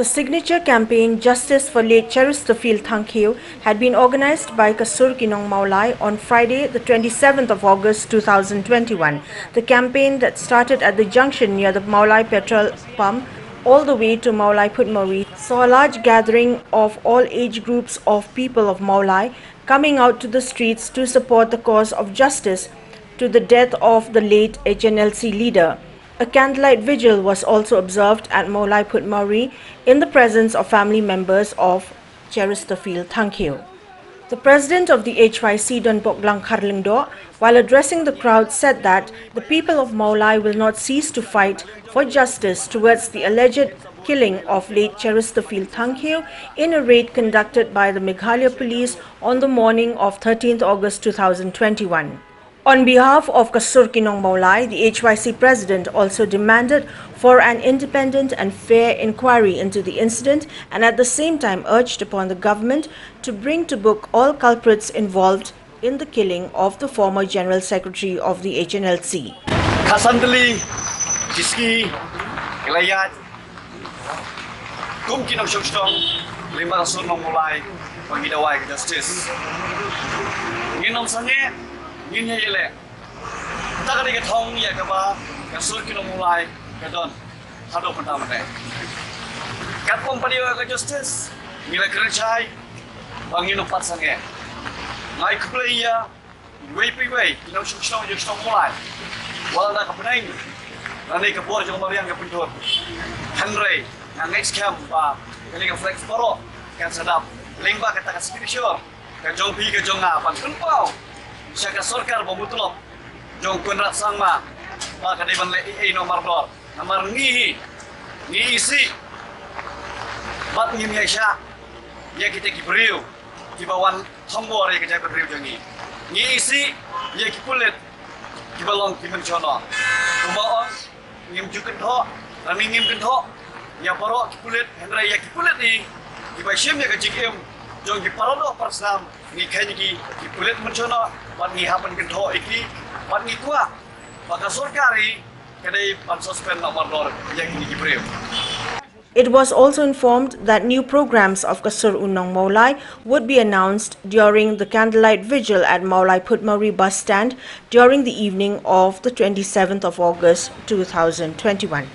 The signature campaign Justice for late Cherustophil Thangkhiew had been organized by Kasur Kinong Maulai on Friday, the 27th of August 2021. The campaign that started at the junction near the Maulai petrol pump all the way to Maulai Putmari saw a large gathering of all age groups of people of Maulai coming out to the streets to support the cause of justice to the death of the late HNLC leader. A candlelight vigil was also observed at Maulai Putmari in the presence of family members of Cherustophil Thangkhiew. The president of the HYC, Don Boklang Kharlingdo, while addressing the crowd, said that the people of Maulai will not cease to fight for justice towards the alleged killing of late Cherustophil Thangkhiew in a raid conducted by the Meghalaya police on the morning of 13th August 2021. On behalf of Kasur Kinong Maulai, the HYC president also demanded for an independent and fair inquiry into the incident and at the same time urged upon the government to bring to book all culprits involved in the killing of the former General Secretary of the HNLC. Kasandali, Kiski, Ilayat, Kum Kinong Shokstong, Lima Kasur Maulai, Pangidawai Justice. Ginom Sange, Ginya Yele, Takari Tong Yakaba, Kasur Kinong Maulai, Kadon, Hado Pantamate. Katpong Padiwa Justice, Mila Kerchai, Bangino Patsange. Mai Kuplaya, Way, Shokstong, Yokstong Maulai. Wala na kapunay, nanay kapor yung mariyang kapuntot. Henry, ang next camp pa, kaling flex poro, kan sadap, lingba kata kaspirisyo, kajong pi kajong nga, pagkunpaw, siya ka sorkar bumutulop, jong kunrat sangma, makadiban le no mardor, namar ngihi, ngisi, bat ngimya siya, ya kita kibriw, kibawan tombor ya kita kibriw jongi, ngisi, ya kipulit, Kibalong kimencono, kumaon, ngim juken tho, rani ngim ken tho, ya paro kipulit, hendra ya kipulit ni, kibashim ya kajikim, jong kiparodo persam, ni kanyi kipulit mencono, wat ni hapan ken tho iki, wat ni kuat, maka sorkari, kadai pan suspend nomor dor yang ini kibriu. It was also informed that new programs of Kasur Unong Maulai would be announced during the candlelight vigil at Maulai Putmari bus stand during the evening of the 27th of August 2021.